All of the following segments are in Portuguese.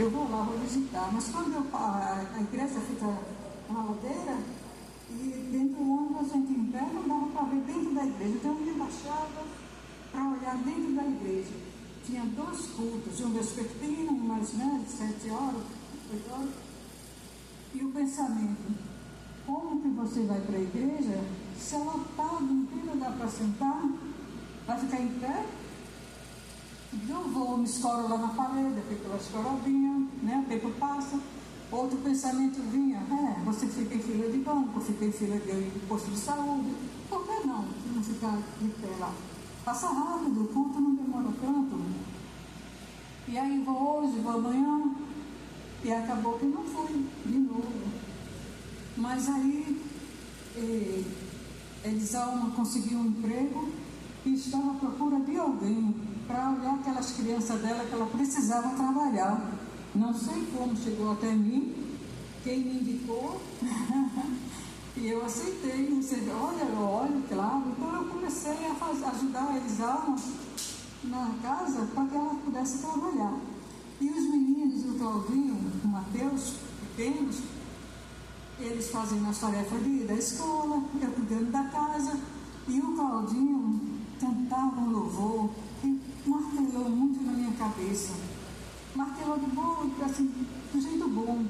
eu vou lá, vou visitar. Mas quando a igreja fica na ladeira, e dentro do ônibus a gente em pé, não dava para ver dentro da igreja. Então eu me baixava para olhar dentro da igreja. Tinha 2 cultos, um vespertino, um mais de 7 horas, 8 horas. E o pensamento, como que você vai para a igreja, se é lotado, não dá para sentar, vai ficar em pé? Eu vou, me escoro lá na parede, fico lá escoradinha, né? O tempo passa. Outro pensamento vinha, você fica em fila de banco, fica em fila de posto de saúde, por que não ficar de pé lá? Passa rápido, o culto não demora tanto. E aí vou hoje, vou amanhã, e acabou que não fui de novo. Mas aí Elisalma conseguiu um emprego e estava à procura de alguém para olhar aquelas crianças dela que ela precisava trabalhar. Não sei como chegou até mim, quem me indicou, e eu aceitei. Olha, claro. Então eu comecei a ajudar a Elisalma na casa para que ela pudesse trabalhar. E os meninos, o Claudinho, o Mateus, pequenos, eles fazem as tarefas da escola, eu cuidando da casa, e o Claudinho cantava um louvor que martelou muito na minha cabeça. Martelou de bom, assim, do jeito bom,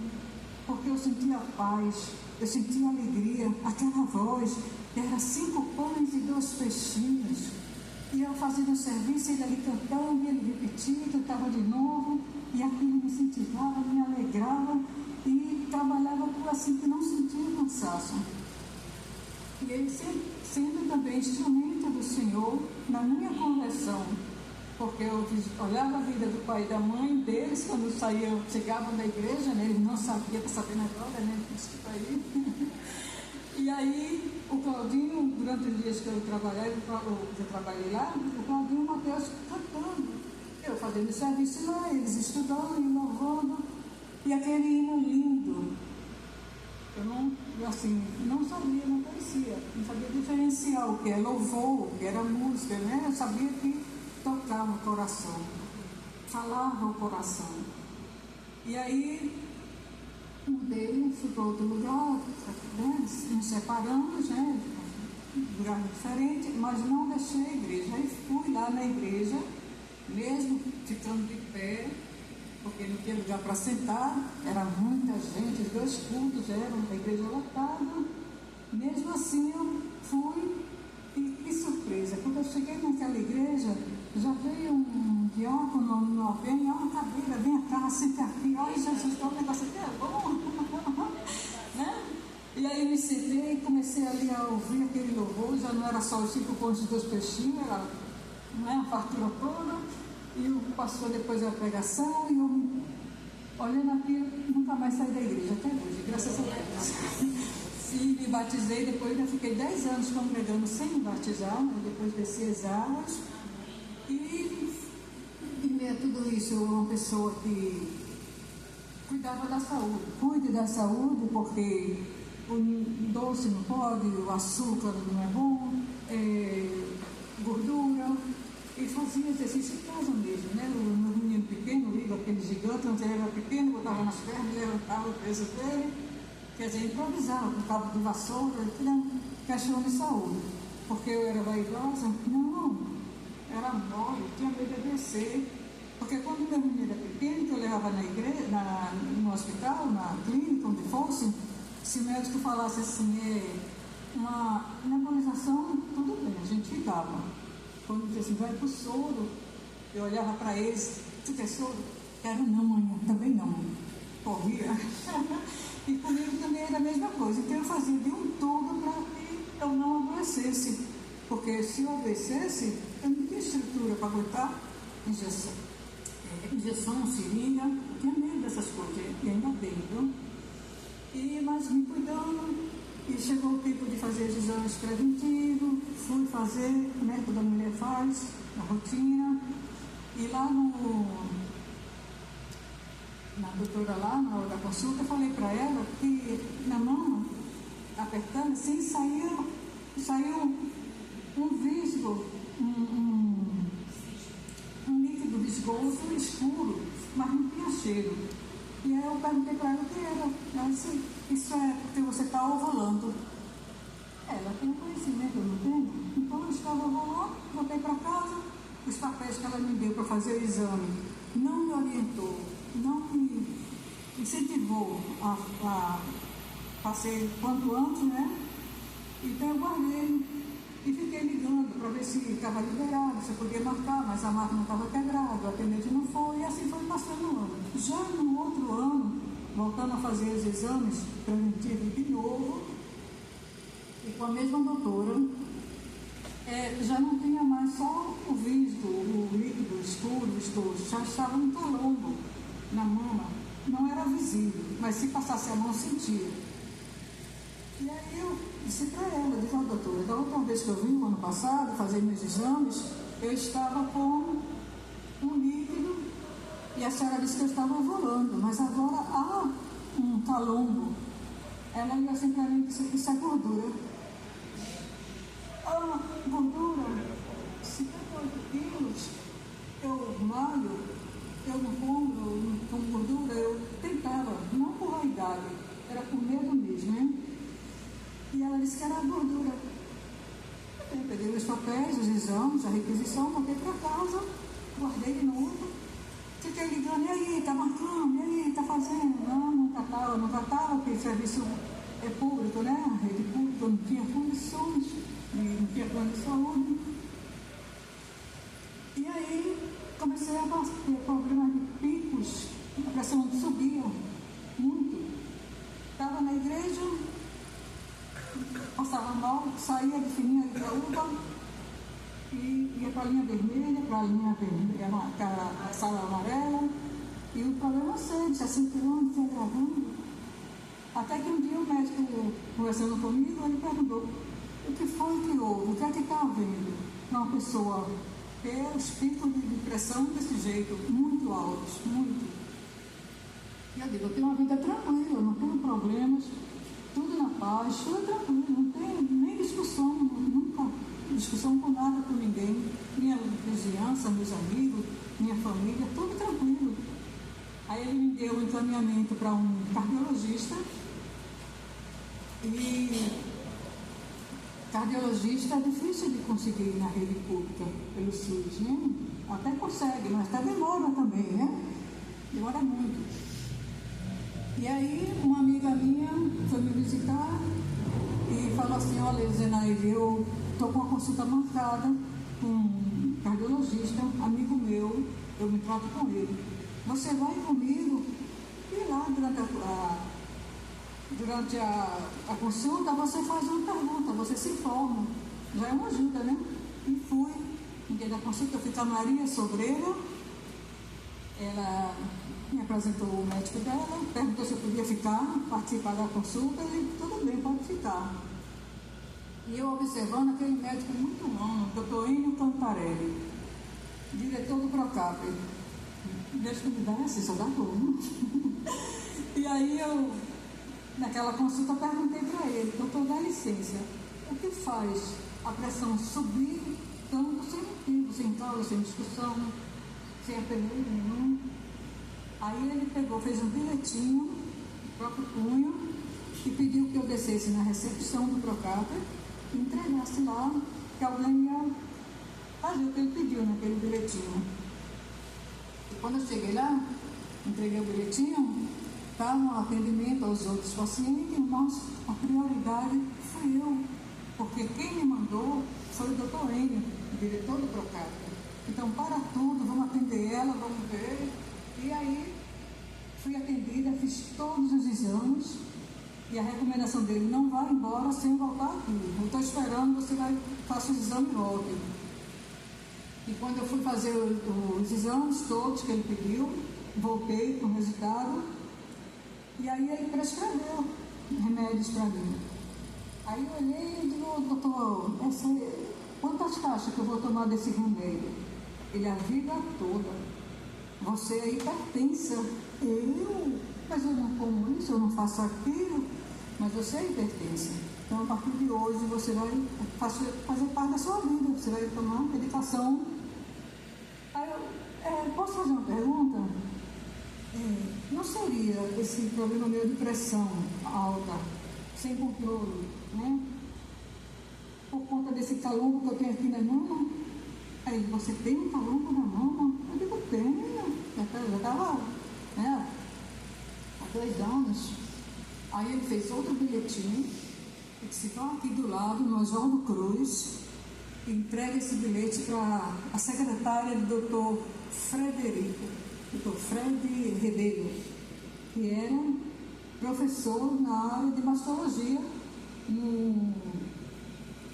porque eu sentia paz, eu sentia alegria, aquela voz, era 5 pães e 2 peixinhos, e eu fazendo o serviço, ele ali cantando, ele repetindo, estava de novo, e aquilo me incentivava, me alegrava, e trabalhava assim, que não sentia cansaço. E ele sendo também instrumento do Senhor na minha conversão, porque eu olhava a vida do pai e da mãe deles, quando chegavam da igreja, né, eles não sabiam, para saber agora, né, desculpa aí. E aí, o Claudinho, durante os dias que eu trabalhei lá, o Claudinho e o Mateus cantando, eu fazendo serviço lá, eles estudando, inovando, e aquele hino lindo. Eu não sabia, não conhecia, não sabia diferenciar o que é louvor, o que era música, né? Eu sabia que tocava o coração, falava o coração. E aí mudei, fui para outro lugar, né? Nos separamos, né? Lugar diferente, mas não deixei a igreja. Aí fui lá na igreja, mesmo ficando de pé, porque não tinha lugar para sentar, era muita gente, os 2 cultos eram a igreja lotada. Mesmo assim eu fui, e que surpresa, quando eu cheguei naquela igreja, já veio um diácono, alguém, uma cadeira, vem cá, senta aqui, olha Jesus, o negócio aqui é bom, né? E aí me sentei e comecei ali a ouvir aquele louvor, já não era só os 5 pães e 2 peixinhos, era, né, a fartura toda. E o pastor depois da pregação, e eu olhando aqui, nunca mais saí da igreja até hoje, graças a Deus. E me batizei, depois eu fiquei 10 anos congregando sem me batizar, né? Depois desci as águas. E em meio a tudo isso, eu era uma pessoa que cuidava da saúde. Cuide da saúde, porque o doce não pode, o açúcar não é bom, gordura. E fazia exercício em casa mesmo, né? O meu menino pequeno, aquele gigante, onde ele era pequeno, botava nas pernas, levantava o peso dele, quer dizer, improvisava, com cabo de vassoura, questão de saúde. Porque eu era vaidosa? Não, era mole, tinha medo de adoecer. Porque quando meu menino era pequeno, que eu levava na igreja, no hospital, na clínica, onde fosse, se o médico falasse assim, uma nebulização, tudo bem, a gente ficava. Quando dizia assim, vai pro soro, eu olhava para eles, você quer soro? Quero não, mãe, também não. Corria. E comigo também era a mesma coisa. Então eu fazia de um todo para que eu não adoecesse. Porque se eu adoecesse, eu não tinha estrutura para aguentar injeção, seringa, eu tinha medo dessas coisas, e ainda bem, viu? Mas me cuidando. E chegou o tempo de fazer os exames preventivos, fui fazer, né, toda mulher faz, a rotina, e lá na doutora lá, na hora da consulta, eu falei para ela que na mão, apertando assim, saiu um visgo, um líquido visgoso escuro, mas não tinha cheiro. E aí eu perguntei para ela o que era. Ela disse, isso é porque você está ovulando. Ela tem um conhecimento, eu não tenho. Então eu estava ovulando, voltei para casa, os papéis que ela me deu para fazer o exame não me orientou, não me incentivou a fazer quanto antes, né? Então eu guardei e fiquei ligando para ver se estava liberado, se eu podia marcar, mas a máquina estava quebrada, o atendente não foi, e assim foi passando o ano. Já no outro ano, voltando a fazer os exames preventivos de novo, e com a mesma doutora, já não tinha mais só o visto, o líquido escuro, vistoso, já estava um calombo na mama, não era visível, mas se passasse a mão sentia. E aí eu disse para ela, disse, doutora, da última vez que eu vim, no ano passado, fazer meus exames, eu estava com um líquido e a senhora disse que eu estava ovulando, mas agora há um calombo. Ela olhou assim para mim e disse, isso é gordura. Ah, gordura, 58 quilos, eu malho, eu não como gordura, eu tentava, não por vaidade, era por medo mesmo, né? E ela disse que era gordura. Eu peguei os papéis, os exames, a requisição, voltei para casa, guardei de novo, fiquei ligando, e aí, tá marcando, e aí, tá fazendo? Não tratava, porque o serviço é público, né? A rede pública não tinha condições, não tinha plano de saúde. E aí comecei a ter problemas de picos, a pressão subia muito. Estava na igreja, passava mal, saía de fininha de Graúba e ia para a linha vermelha, para a linha vermelha, a sala amarela, e o problema sério, 60 anos, se agravando. Até que um dia o médico, conversando comigo, ele perguntou, o que foi que houve? O que é que está havendo para uma pessoa ter os picos de pressão desse jeito, muito altos, muito? E eu digo, eu tenho uma vida tranquila, não tenho problemas, tudo na paz, tudo tranquilo, não tenho nem discussão, nunca discussão com nada com ninguém, minha vizinhança, meus amigos, minha família, tudo tranquilo. Aí ele me deu um encaminhamento para um cardiologista, e cardiologista é difícil de conseguir na rede pública, pelo SUS, né? Até consegue, mas até demora também, né? Demora muito. E aí, uma amiga minha foi me visitar e falou assim, olha, Zenaide, eu estou com uma consulta marcada com um cardiologista, amigo meu, eu me trato com ele. Você vai comigo? E lá, durante a consulta, você faz uma pergunta, você se informa. Já é uma ajuda, né? E fui. No dia da consulta, eu fui com a Maria Sobreira. Ela me apresentou o médico dela, perguntou se eu podia participar da consulta, e tudo bem, pode ficar. E eu observando aquele médico muito humano, Dr. Enio Cantarelli, diretor do Procap. Deus que me desse, sou da turma. E aí eu, naquela consulta, perguntei para ele, doutor, dá licença, o que faz a pressão subir tanto sem motivo, sem causa, sem discussão, sem apelo nenhum? Aí ele pegou, fez um bilhetinho, no próprio punho, e pediu que eu descesse na recepção do Procap e entregasse lá, que alguém ia fazer o que ele pediu naquele bilhetinho. E quando eu cheguei lá, entreguei o bilhetinho, estava no atendimento aos outros pacientes, mas a prioridade fui eu, porque quem me mandou foi o Dr. Enio, o diretor do Procap. Então, para tudo, vamos atender ela, vamos ver. E aí, fui atendida, fiz todos os exames, e a recomendação dele, não vá embora sem voltar aqui. Eu estou esperando, você faça o exame e volte. E quando eu fui fazer os exames todos que ele pediu, voltei com o resultado, e aí ele prescreveu remédios para mim. Aí eu olhei e digo, doutor, quantas caixas que eu vou tomar desse remédio? Ele, a vida toda. Você é hipertensa. Mas eu não como isso, eu não faço aquilo, mas você é hipertensa. Então, a partir de hoje, você vai fazer parte da sua vida, você vai tomar medicação. Aí eu, posso fazer uma pergunta? não seria esse problema meu de pressão alta, sem controle, né? Por conta desse calombo que eu tenho aqui na mama. Aí ele, você tem um calombo na mama? Eu digo, tenho. Já estava, né, há 2 anos. Aí ele fez outro bilhetinho, e disse, vá aqui do lado, no Oswaldo Cruz, e entrega esse bilhete para a secretária do doutor Frederico, doutor Fred Rebelo, que era professor na área de mastologia no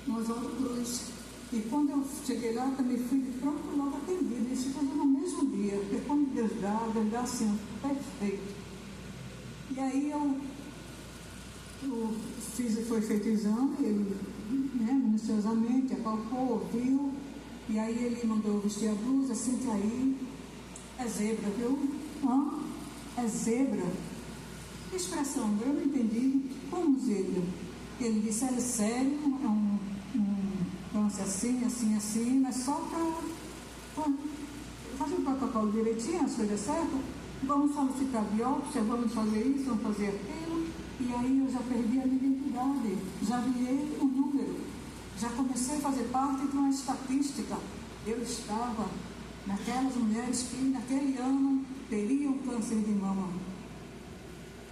Oswaldo Cruz. E quando eu cheguei lá, também fui de pronto logo atendido. Isso foi no mesmo dia, porque quando Deus dá assim, perfeito. E aí foi feito o exame, ele, né, minuciosamente, apalpou, viu, e aí ele mandou vestir a blusa, senta aí, é zebra, viu? É zebra. Que expressão, eu não entendi. Como zebra? Ele disse, é sério, é um câncer assim, mas só para fazer o protocolo direitinho, as coisas certas, vamos solicitar biópsia, vamos fazer isso, vamos fazer aquilo, e aí eu já perdi a minha identidade, já virei um número, já comecei a fazer parte de uma estatística. Eu estava naquelas mulheres que naquele ano teriam câncer de mama.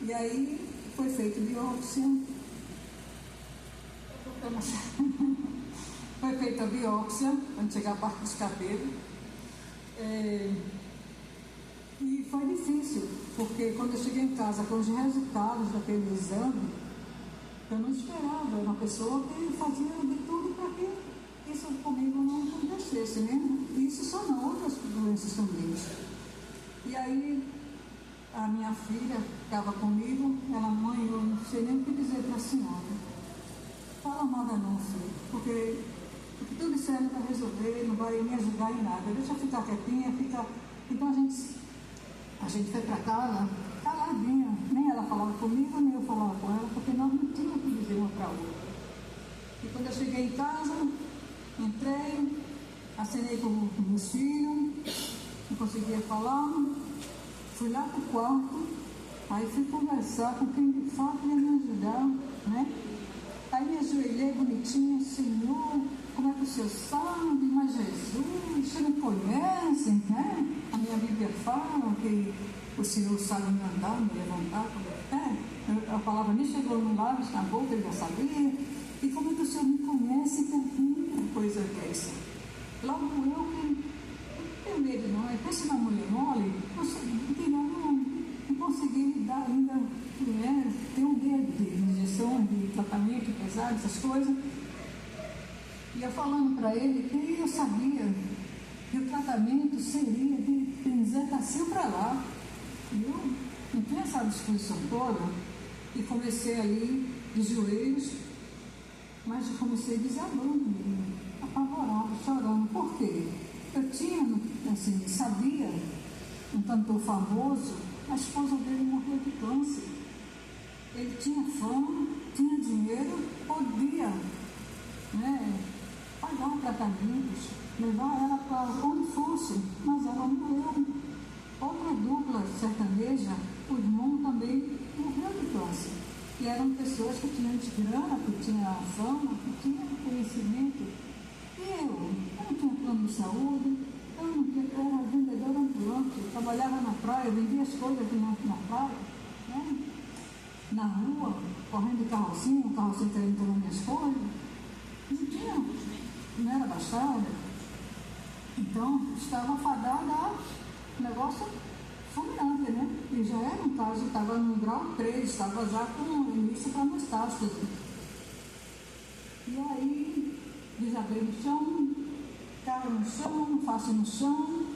E aí foi feita biópsia. Foi feita a biópsia, quando chegar a parte dos cabelos. E foi difícil, porque quando eu cheguei em casa com os resultados daquele exame, eu não esperava. Era uma pessoa que fazia de tudo para que isso comigo não acontecesse, né? Isso só não, outras doenças também. E aí, a minha filha estava comigo, ela, mãe, eu não sei nem o que dizer para a senhora. Fala nada não, filho, porque tudo isso aí não vai resolver, não vai me ajudar em nada. Deixa eu ficar quietinha, fica. Então a gente foi para casa, caladinha. Nem ela falava comigo, nem eu falava com ela, porque nós não tínhamos o que dizer uma para a outra. E quando eu cheguei em casa, entrei, acenei com meus filhos, não conseguia falar, fui lá para o quarto, aí fui conversar com quem de fato ia me ajudar, né? Aí me ajoelhei bonitinho, Senhor, como é que o Senhor sabe? Mas Jesus, você não conhece, né? A minha Bíblia fala que o Senhor sabe me andar, me levantar, a palavra nem chegou no lábio, na boca, ele já sabia. E como é que o Senhor me conhece perfeito? Coisa dessa. Logo eu que não tenho medo não, é pensa na mulher mole, não consegui lidar ainda, tenho medo de injeção, de tratamento pesado, essas coisas. E eu falando para ele que eu sabia que o tratamento seria de benzetacil para lá. E eu não tinha essa disposição toda e comecei ali de joelhos, mas eu comecei desabando mesmo, apavorado, chorando. Por quê? Eu tinha, assim, sabia, um cantor famoso, a esposa dele morreu de câncer. Ele tinha fama, tinha dinheiro, podia, né, pagar tratamentos, levar ela para onde fosse, mas ela morreu. Outra dupla sertaneja, o irmão também morreu de câncer. E eram pessoas que tinham grana, que tinham fama, que tinham conhecimento. E eu não tinha plano de saúde, eu era vendedora ambulante, eu trabalhava na praia, vendia as coisas na praia, né? Na rua, correndo de carrocinha, o carrocinho entregando as minhas coisas. Não tinha, não era baixada. Então, estava fadada a negócio fulminante, né? E já era um caso, estava no grau 3, estava já com início para metástase. E aí, desabei no chão, cara no chão, face no chão.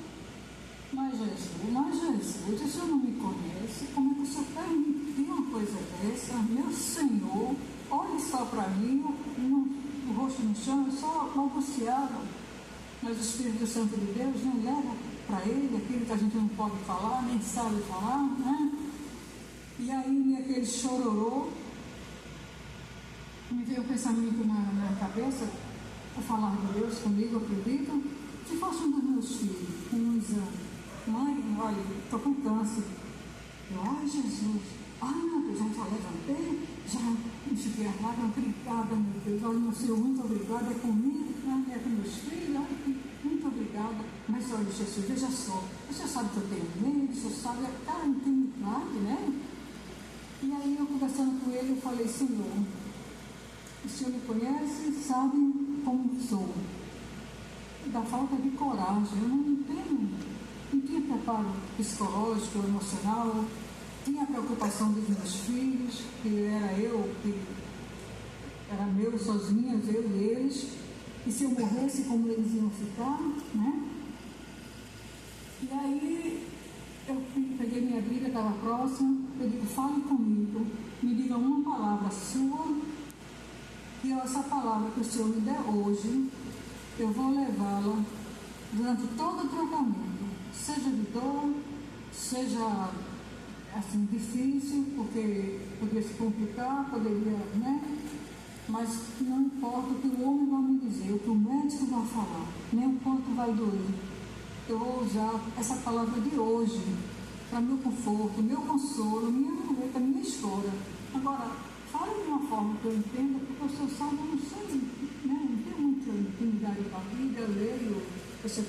Mas Jesus, o Senhor não me conhece, como é que o Senhor permitiu uma coisa dessa? Meu Senhor, olhe só para mim, o rosto no chão, eu só balbuciava. Mas o Espírito Santo de Deus não leva para ele aquilo que a gente não pode falar, nem sabe falar, né? E aí, aquele chororô, me veio o pensamento na minha cabeça, a falar de Deus comigo, eu acredito, se fosse um dos meus filhos, com um exame. Mãe, olha, estou com câncer. Eu esguerrada, obrigada, meu Deus, olha, Senhor, muito obrigada, é comigo, é com meus filhos, muito obrigada. Mas olha, Jesus, veja só, o Senhor sabe que eu tenho medo, o Senhor sabe aquela intimidade, né? E aí eu conversando com ele, eu falei, Senhor, o Senhor me conhece, sabe como sou. Da falta de coragem, eu não tinha preparo psicológico, emocional, tinha a preocupação dos meus filhos, que era meu sozinha, eu e eles, e se eu morresse, como eles iam ficar, né? E aí eu peguei minha Bíblia, estava próxima, eu digo, fale comigo, me diga uma palavra sua, e essa palavra que o Senhor me der hoje, eu vou levá-la durante todo o tratamento, seja de dor, seja assim, difícil, porque poderia se complicar, poderia, né? Mas não importa o que o homem vai me dizer, o que o médico vai falar, nem o quanto vai doer. Eu vou usar essa palavra de hoje para meu conforto, meu consolo, minha muleta, minha história. Agora, fale de uma forma que eu entenda, porque o Senhor sabe, eu não sei, né? Não tenho muita intimidade com a Bíblia, eu leio, você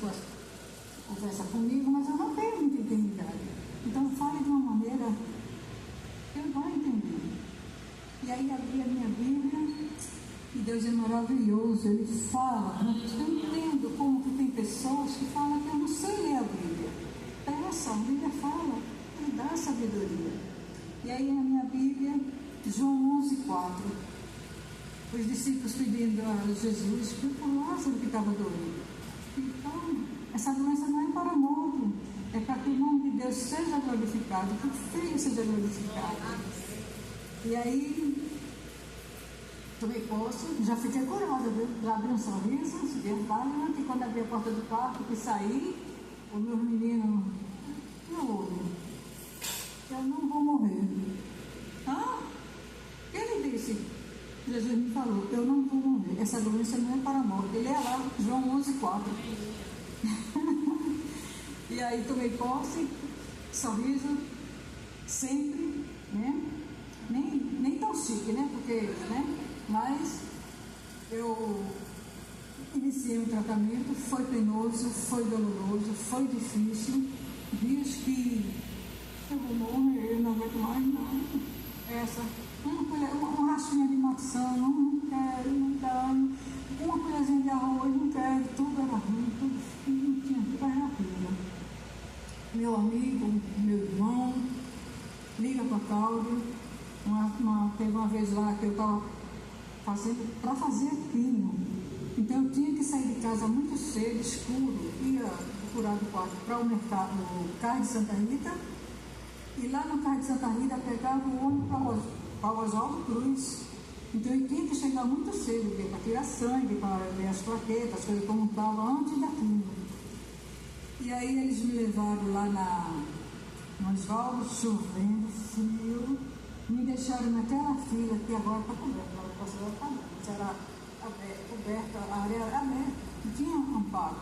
conversa comigo, mas eu não tenho muita intimidade. Então, fale de uma maneira que eu vou entender. E aí, abri a minha Bíblia, e Deus é maravilhoso, Ele fala. Eu entendo como que tem pessoas que falam que eu não sei ler a Bíblia. Peça, a Bíblia fala, Ele dá sabedoria. E aí, na minha Bíblia, João 11:4, os discípulos pedindo a Jesus por Lázaro que estava doente. Então, essa doença não é para a morte, é para que o nome de Deus seja glorificado, que o Filho seja glorificado. E aí, tomei posse, já fiquei curada, viu? Já abri um sorriso, verdade, que quando abri a porta do quarto, que saí, o meu menino, meu olho, eu não vou morrer. Ele disse, Jesus me falou, eu não vou morrer, essa doença não é para a morte. Ele é lá, João 11:4. E aí tomei posse, sorriso, sempre, né? Nem tão chique, né? Porque, né? Mas eu iniciei o tratamento, foi penoso, foi doloroso, foi difícil. Dias que eu vou morrer, eu não aguento mais, não. Uma rastinha de maçã, não quero, não dá. Uma colherzinha de arroz, não quero, tudo era ruim, tudo, não tinha, tudo era rapida. Meu amigo, meu irmão, liga para Cláudio. Teve uma vez lá que eu estava para fazer quimio. Então eu tinha que sair de casa muito cedo, escuro, ia procurar do quarto para o mercado, no Cais de Santa Rita, e lá no Cais de Santa Rita pegava o ônibus para Oswaldo Cruz. Então eu tinha que chegar muito cedo, para tirar sangue, para ver as plaquetas, coisas como estava antes da quimio. E aí eles me levaram lá no Oswaldo, chovendo, frio, me deixaram naquela fila que agora está coberta, agora posso estar era coberta, a área era aberta, não tinha amparo.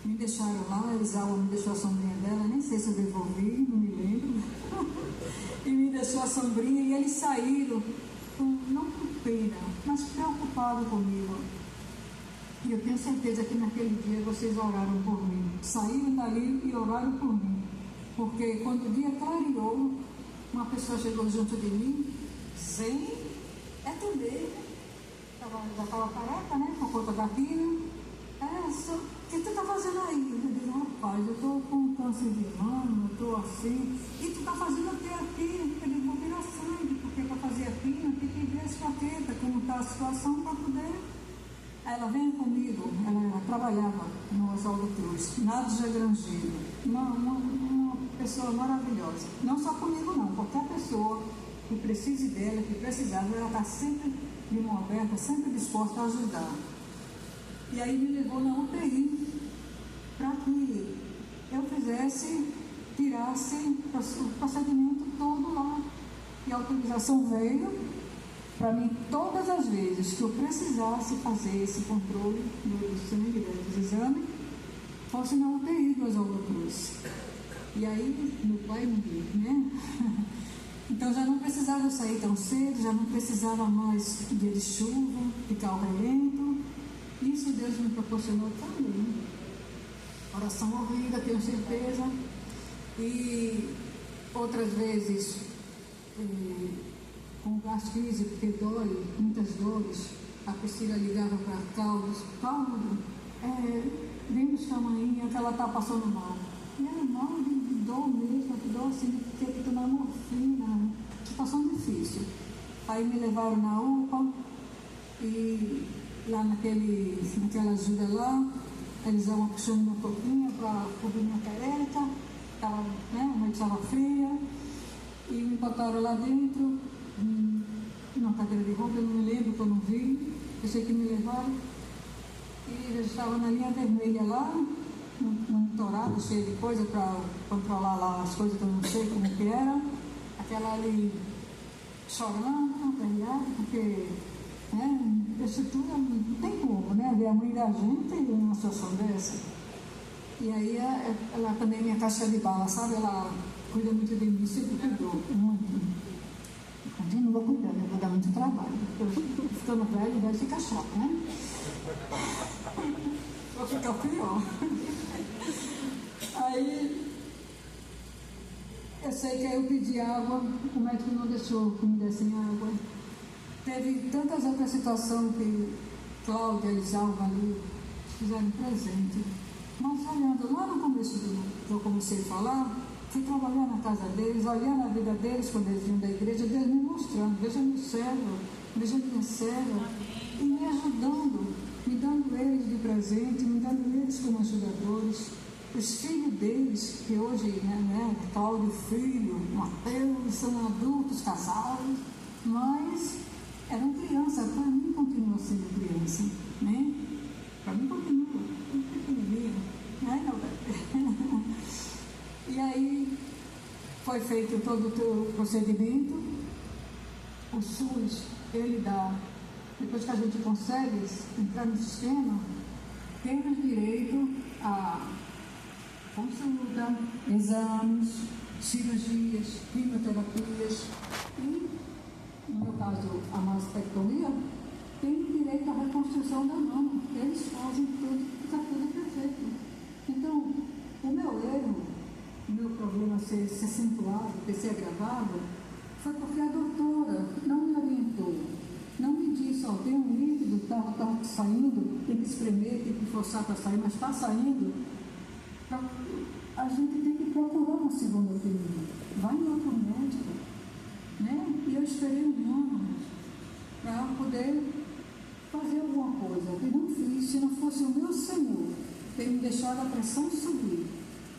Me deixaram lá, a Isaura me deixou a sombrinha dela, nem sei se eu devolvi, não me lembro. E me deixou a sombrinha e eles saíram, não com pena, mas preocupados comigo. E eu tenho certeza que naquele dia vocês oraram por mim. Saíram dali e oraram por mim. Porque quando o dia clareou, uma pessoa chegou junto de mim, sem atender. Já estava careca, né? Com conta da filha. O que tu está fazendo aí? Eu digo, rapaz, eu estou com câncer de mama, eu estou assim. E tu está fazendo até aqui? Eu digo, vou tirar sangue, porque para fazer aqui tem que ver as plaquetas, como está a situação para poder. Ela veio comigo, ela trabalhava no Oswaldo Cruz, Nádia Grangeiro, uma pessoa maravilhosa. Não só comigo não, qualquer pessoa que precise dela, que precisava, ela está sempre de mão aberta, sempre disposta a ajudar. E aí me levou na UTI para que eu tirasse o procedimento todo lá. E a autorização veio para mim todas as vezes que eu precisasse fazer esse controle do sangue, dos exames, fosse na UTI do Oswaldo Cruz. E aí, meu pai me disse, né? Então já não precisava sair tão cedo, já não precisava mais dia de chuva, ficar ao relento. Isso Deus me proporcionou também. Oração ouvida, tenho certeza. E outras vezes com gás físico, porque dói, muitas dores. A Priscila ligava para Cláudio, vem buscar a manhinha que ela está passando mal. E era mal de dor mesmo, de dor assim, de ter que tomar morfina, situação difícil. Aí me levaram na UPA e lá naquela ajuda lá, eles estavam puxando minha toquinha para cobrir minha careca, a noite estava fria, e me botaram lá dentro, numa cadeira de roupa, eu não me lembro que eu não vi, eu sei que me levaram, e eu estava na linha vermelha lá, monitorado, cheio de coisa para controlar lá as coisas que eu não sei como que era, aquela ali chorando, aperreada, porque estrutura não tem como, né? Ver a mãe da gente em uma situação dessa. E aí ela também é minha caixa de bala, sabe? Ela cuida muito de mim, sempre cuidou muito. Eu não vou cuidar, eu vou dar muito trabalho. Eu ficando velho fica chato, né? Vou ficar pior. Aí eu sei que aí eu pedi água, o médico não deixou que me dessem água. Teve tantas outras situações que Cláudia e Isalva ali fizeram presente. Mas olhando lá no começo que eu comecei a falar, fui trabalhar na casa deles, olhando a vida deles quando eles vinham da igreja, Deus me mostrando, veja meu servo, veja minha serva, e me ajudando, me dando eles de presente, me dando eles como ajudadores. Os filhos deles, que hoje, Cláudio filho, Mateus, são adultos, casados, mas eram crianças, para mim continua sendo criança, né? Para mim continua, pequenininho, né? E aí foi feito todo o procedimento, o SUS, ele dá, depois que a gente consegue entrar no sistema, temos direito a consulta, exames, cirurgias, quimioterapias e, no meu caso, a mastectomia, tem direito à reconstrução da mama. Eles fazem tudo, fica tudo perfeito. Então, o meu erro, o meu problema ser acentuado, ser agravado, foi porque a doutora não me orientou, não me disse, tem um líquido, está saindo, tem que espremer, tem que forçar para sair, mas está saindo. A gente tem que procurar uma segunda opinião. Vai em outro médico, né? E eu esperei um ano para poder fazer alguma coisa. E não fiz. Se não fosse o meu Senhor ter me deixado a pressão subir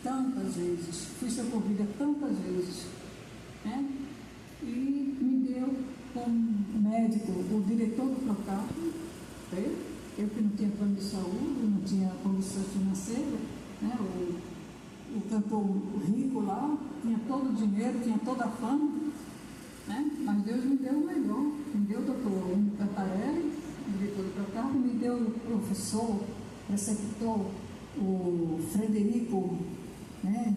tantas vezes, fui socorrida tantas vezes, né? E me deu como médico o diretor do Procap, eu que não tinha plano de saúde, não tinha condição financeira, né? O cantor rico lá tinha todo o dinheiro, tinha toda a fama, né? Mas Deus me deu o melhor, me deu o doutor Henrique Cantarelli, diretor do Procap, me deu o professor, preceptor, o Frederico, né?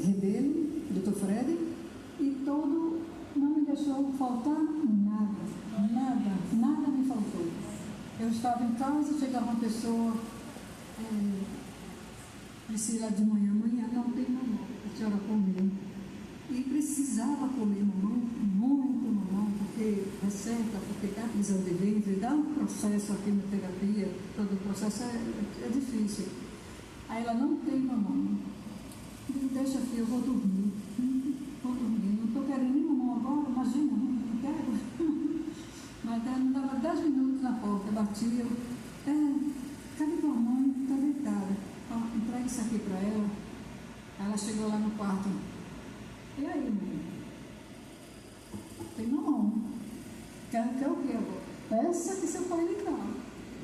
Rebelo, doutor Fred, e todo, não me deixou faltar nada me faltou. Eu estava em casa, chegava uma pessoa, Priscila de manhã não tem mamão, a senhora comeu. E precisava comer mamão, muito mamão, porque receita, porque dá prisão de ventre, dá um processo, a quimioterapia, todo o processo é difícil. Aí ela não tem mamão. Eu deixa, filho, eu vou dormir, não estou querendo nem mamão agora, imagina, não quero. Mas ela me dava 10 minutos na porta, batia, cadê tua mãe? Está deitada. Entrega isso aqui para ela. Ela chegou lá no quarto. E aí, mãe? Tem mamão. Quer o que agora? Essa que seu pai lhe dá.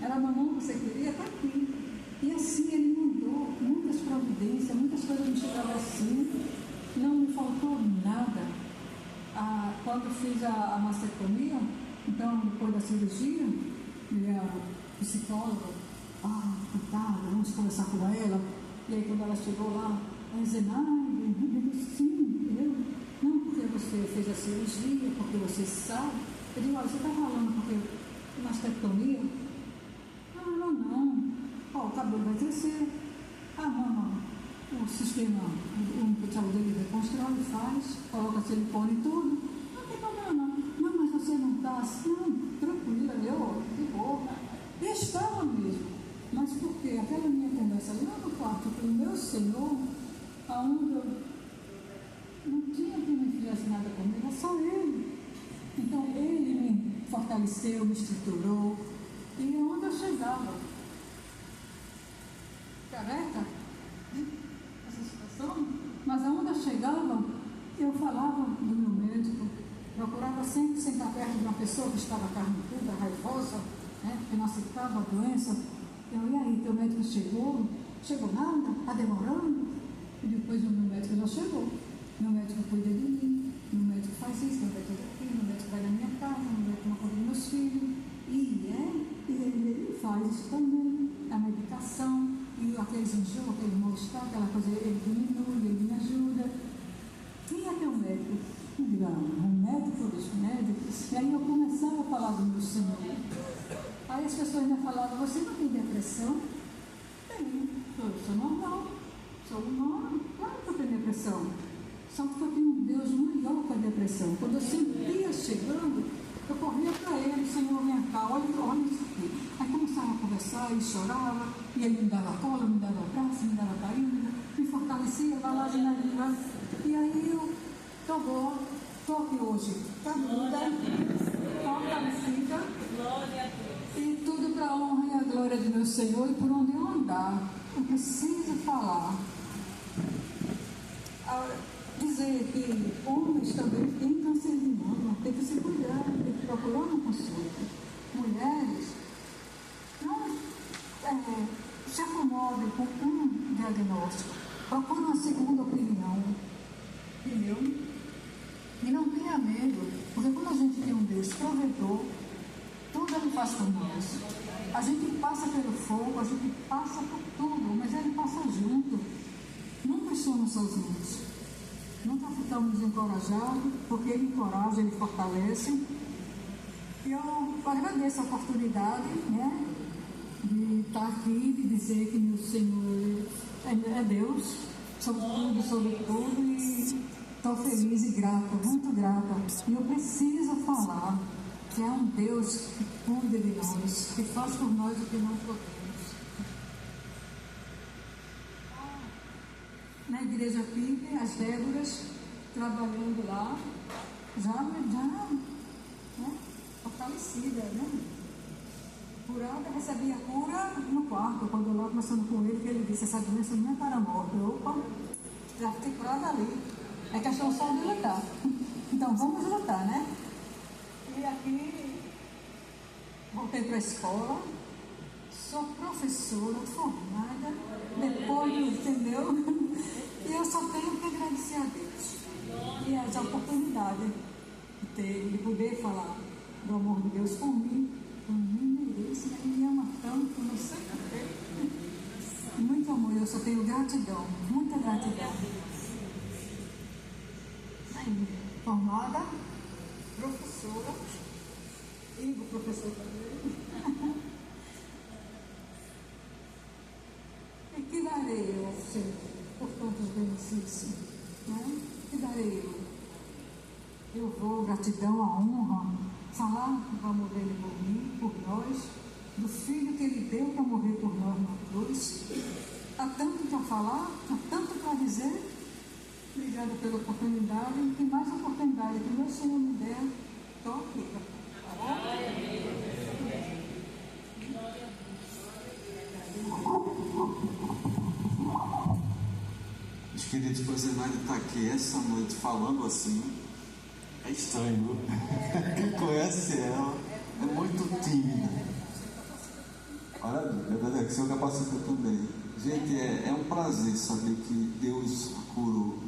Era a mamão que você queria, está aqui. E assim ele mandou muitas providências, muitas coisas me chegavam assim. Não me faltou nada. Quando fiz a mastectomia, então depois da cirurgia, minha psicóloga, vamos conversar com ela. E aí quando ela chegou lá, ela dizia, eu disse, sim, não porque você a cirurgia, porque você sabe. Eu digo, olha, você está falando porque mastectomia? Não. Ó, o cabelo vai crescer, a mama, o sistema único de saúde ele reconstrói, faz, coloca silicone e tudo. Não tem problema não. Não, mas você não está assim, não, tranquila, de boa. E estava mesmo. Mas por quê? Aquela minha tendência lá no quarto com o meu Senhor, aonde eu não tinha que me fizesse nada comigo, era só Ele. Então Ele me fortaleceu, me estruturou, e onde eu chegava, careca, essa situação, mas aonde eu chegava, eu falava do meu médico, procurava sempre sentar perto de uma pessoa que estava carrancuda, raivosa, né, que não aceitava a doença. Eu, e aí, teu médico chegou? Chegou nada? Está demorando? E depois o meu médico já chegou. Meu médico cuida de mim, meu médico faz isso, meu médico aqui, meu médico vai na minha casa, meu médico não cuida dos meus filhos. E ele faz isso também, a medicação, e aqueles enjoos, aquele mal-estar, aquela coisa, ele diminui, ele me ajuda. Quem é teu médico? Eu digo, um médico dos médicos. E aí eu começava a falar do meu Senhor. Aí as pessoas me falavam, você não tem depressão? Tenho, eu sou normal, sou humano, claro que eu tenho depressão. Só que eu tenho um Deus maior que a depressão. Quando eu sentia chegando, eu corria para ele, Senhor, vem cá, olha isso aqui. Aí começava a conversar e chorava, e ele me dava cola, me dava abraço, me dava carinho, me fortalecia, vai lá de nariz. E aí eu estou aqui hoje, caminhada, fortalecida, e tudo para a honra e a glória de meu Senhor, e por onde eu andar, eu preciso falar. Dizer que homens também têm câncer de mama, tem que se cuidar, tem que procurar uma consulta. Mulheres, não se acomodem com um diagnóstico, procurem uma segunda opinião, entendeu? E não tenha medo, porque quando a gente tem um Deus provedor, tudo Ele faz por nós. A gente passa pelo fogo, a gente passa por tudo, mas Ele passa junto. Nunca estamos sozinhos. Nunca ficamos encorajados, porque Ele encoraja, Ele fortalece. E eu agradeço a oportunidade, né, de estar aqui, de dizer que meu Senhor é Deus, sobre tudo, e estou feliz e grata, muito grata. E eu preciso falar que é um Deus que cuida de nós, que faz por nós o que não podemos. Na igreja PIB, as Déboras, trabalhando lá, já né, fortalecida, né? Curada, recebia cura no quarto, quando eu lá conversando com ele, que ele disse, essa doença não é para a morte. Opa, já fiquei curada ali. É questão só de lutar. Então vamos lutar, né? E aqui, voltei para a escola, sou professora formada, depois, entendeu? E eu só tenho que agradecer a Deus. E essa oportunidade de poder falar do amor de Deus por mim mereço, né? Ele me ama tanto, não sei porquê. Muito amor, eu só tenho gratidão, muita gratidão. Aí, formada, professora, e o professor também. E que darei eu ao Senhor por tantos benefícios? Né? Que darei eu? Eu vou, gratidão, a honra, falar do amor dele por mim, por nós, do Filho que ele deu para morrer por nós na cruz. Há tanto para falar, há tanto para dizer. Obrigada pela oportunidade, e que mais oportunidade que meu Senhor me der, estou aqui. Tá bom? Meus queridos, por Zenaide estar aqui essa noite falando assim, é estranho. Quem conhece ela é muito tímida. Olha, é verdade, que o Senhor capacita também. Gente, é um prazer saber que Deus a curou.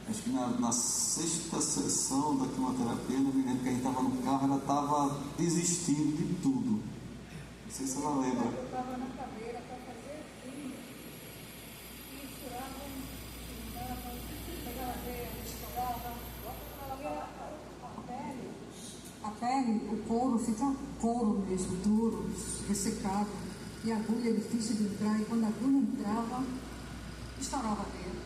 Acho que na sexta sessão da quimioterapia, eu me lembro que a gente estava no carro, ela estava desistindo de tudo. Não sei se ela lembra. Eu estava na cadeira para fazer filho, e misturava, pegava veia, misturava, o couro fica couro mesmo, duro, ressecado, e a agulha é difícil de entrar, e quando a agulha entrava, estourava dentro.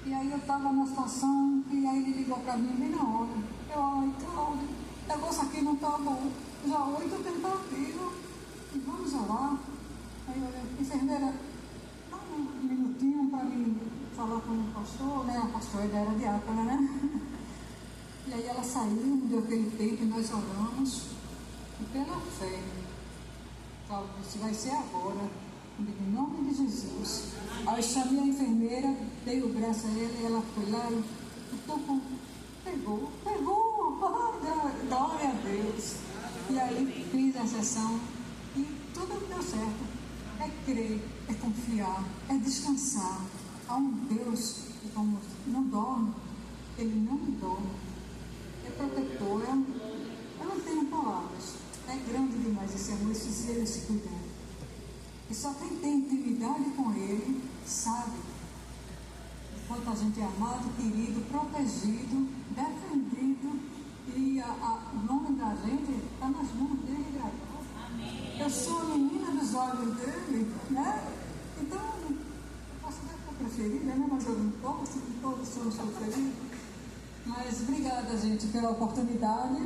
E aí eu estava numa situação, e aí ele ligou para mim bem na hora. Ai, Cláudia, o negócio aqui não está bom, já 8 tentativas, e vamos orar. Aí eu, enfermeira, dá um minutinho para mim falar com o pastor, né? A pastora era diácona, né? E aí ela saiu, me deu aquele tempo e nós oramos. E pela fé, Cláudio disse, vai ser agora. Eu digo, em nome de Jesus. Aí chamei a enfermeira, dei o braço a ela e ela foi lá e pegou, glória a Deus. E aí fiz a sessão e tudo deu certo. É crer, é confiar, é descansar. Há um Deus que como não dorme, Ele não dorme. É protetor, eu não tenho palavras. É grande demais esse amor, esse zelo, esse cuidado. E só quem tem intimidade com Ele sabe quanto a gente é amado, querido, protegido, defendido, e o nome da gente está nas mãos dele, graças. Eu sou a menina dos olhos dele, né? Então, eu posso até ser preferida, né? Mas eu não posso, todos somos preferidos. Mas obrigada, gente, pela oportunidade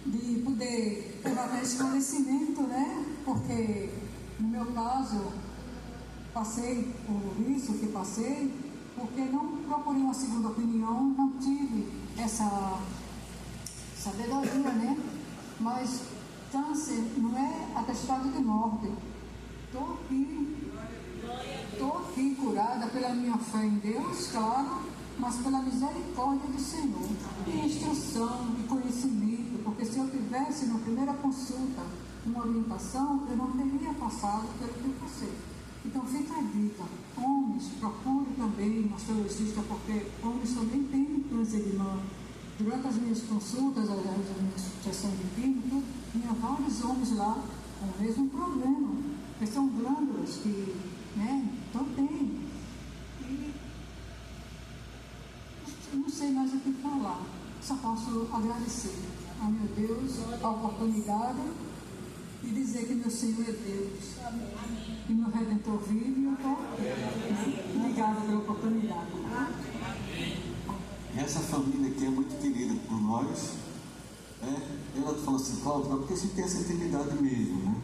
de poder levar esclarecimento, né? Porque, no meu caso, passei por isso que passei, porque não procurei uma segunda opinião, não tive essa sabedoria, né? Mas câncer não é atestado de morte. Estou aqui curada pela minha fé em Deus, claro, mas pela misericórdia do Senhor, e instrução, e conhecimento, porque se eu tivesse na primeira consulta uma orientação, eu não teria passado pelo que eu passei. Então fica a dica, homens, procure também mastologista, porque homens também têm câncer de mama. Durante as minhas consultas, as minhas sessões de química, tinha vários homens lá com o mesmo problema, que são glândulas que, né, então tem. E não sei mais o que falar, só posso agradecer ao meu Deus a oportunidade e dizer que meu Senhor é Deus. Amém. E meu Redentor vive e eu estou aqui. Obrigada pela oportunidade. Essa família aqui é muito querida por nós. Ela falou assim, Cláudio, porque a gente tem essa intimidade mesmo, né?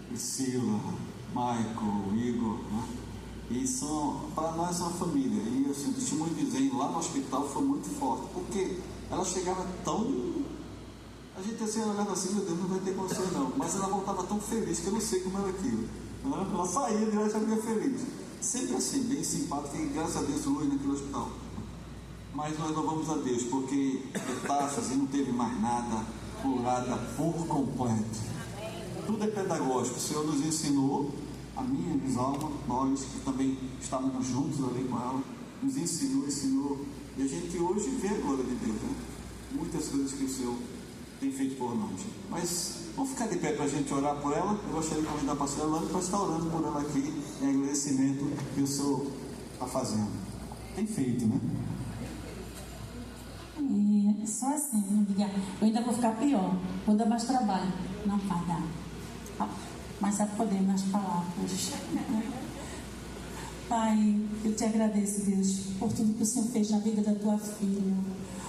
Priscila, Michael, Igor, né? E para nós é uma família. E assim, o testemunho de Zen lá no hospital foi muito forte, porque ela chegava tão... A gente assim, olhava assim, meu Deus, não vai ter condição não. Mas ela voltava tão feliz que eu não sei como era aquilo, né? Ela saía de lá e já vinha feliz. Sempre assim, bem simpática, e graças a Deus hoje naquele hospital. Mas nós louvamos a Deus, porque metástase e não teve mais nada, curada por completo. Tudo é pedagógico. O Senhor nos ensinou, a minha Misalma, nós que também estávamos juntos ali com ela, nos ensinou, e a gente hoje vê a glória de Deus, né? Muitas coisas que o Senhor tem feito por nós. Mas vamos ficar de pé para a gente orar por ela. Eu gostaria de convidar a pastora Elane para estar orando por ela aqui, em agradecimento que o Senhor está fazendo. Tem feito, né? E só assim, não diga, eu ainda vou ficar pior, vou dar mais trabalho. Não vai dar. Mas é poder nas palavras. Pai, eu te agradeço, Deus, por tudo que o Senhor fez na vida da tua filha.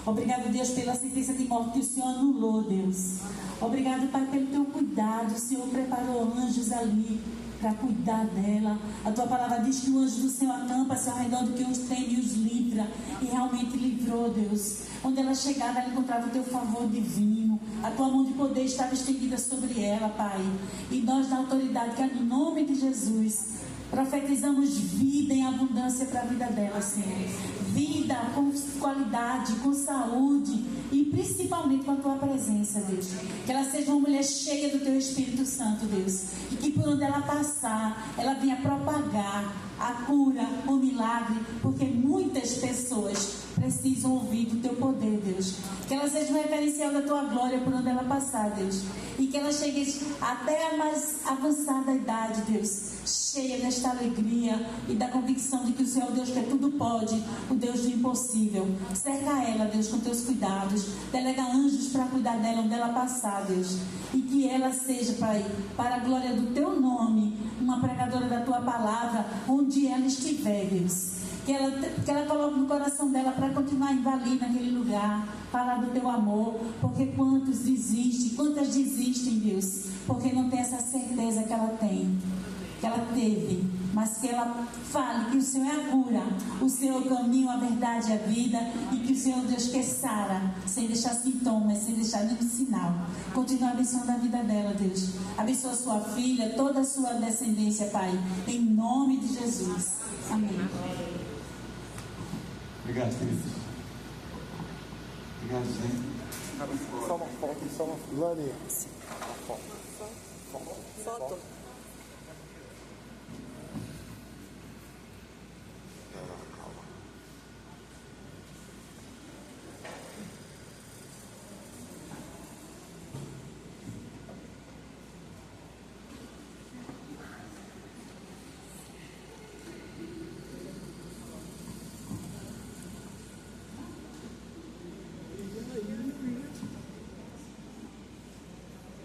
Obrigado, Deus, pela sentença de morte que o Senhor anulou, Deus. Obrigado, Pai, pelo teu cuidado. O Senhor preparou anjos ali para cuidar dela. A tua palavra diz que o anjo do Senhor acampa-se ao redor do que os tem e os livra. E realmente livrou, Deus. Onde ela chegava, ela encontrava o teu favor divino. A tua mão de poder estava estendida sobre ela, Pai. E nós, na autoridade, que é no nome de Jesus, profetizamos vida em abundância para a vida dela, Senhor. Vida com qualidade, com saúde e principalmente com a tua presença, Deus. Que ela seja uma mulher cheia do teu Espírito Santo, Deus. E que por onde ela passar, ela venha propagar a cura, o milagre, porque muitas pessoas precisam precisam ouvir do teu poder, Deus. Que ela seja um referencial da tua glória por onde ela passar, Deus. E que ela chegue até a mais avançada idade, Deus, cheia desta alegria e da convicção de que o Senhor é o Deus que tudo pode, o Deus do impossível. Cerca ela, Deus, com teus cuidados. Delega anjos para cuidar dela onde ela passar, Deus. E que ela seja, Pai, para a glória do teu nome, uma pregadora da tua palavra, onde ela estiver, Deus. Que ela coloque no coração dela para continuar indo ali naquele lugar, falar do teu amor, porque quantas desistem, Deus, porque não tem essa certeza que ela tem, que ela teve, mas que ela fale que o Senhor é a cura, o Senhor é o caminho, a verdade e a vida, e que o Senhor, Deus, que sara, sem deixar sintomas, sem deixar nenhum sinal. Continua abençoando a vida dela, Deus. Abençoa a sua filha, toda a sua descendência, Pai, em nome de Jesus. Amém. Obrigado, querido. Obrigado, gente. Só uma foto, Lani. Uma foto. Foto.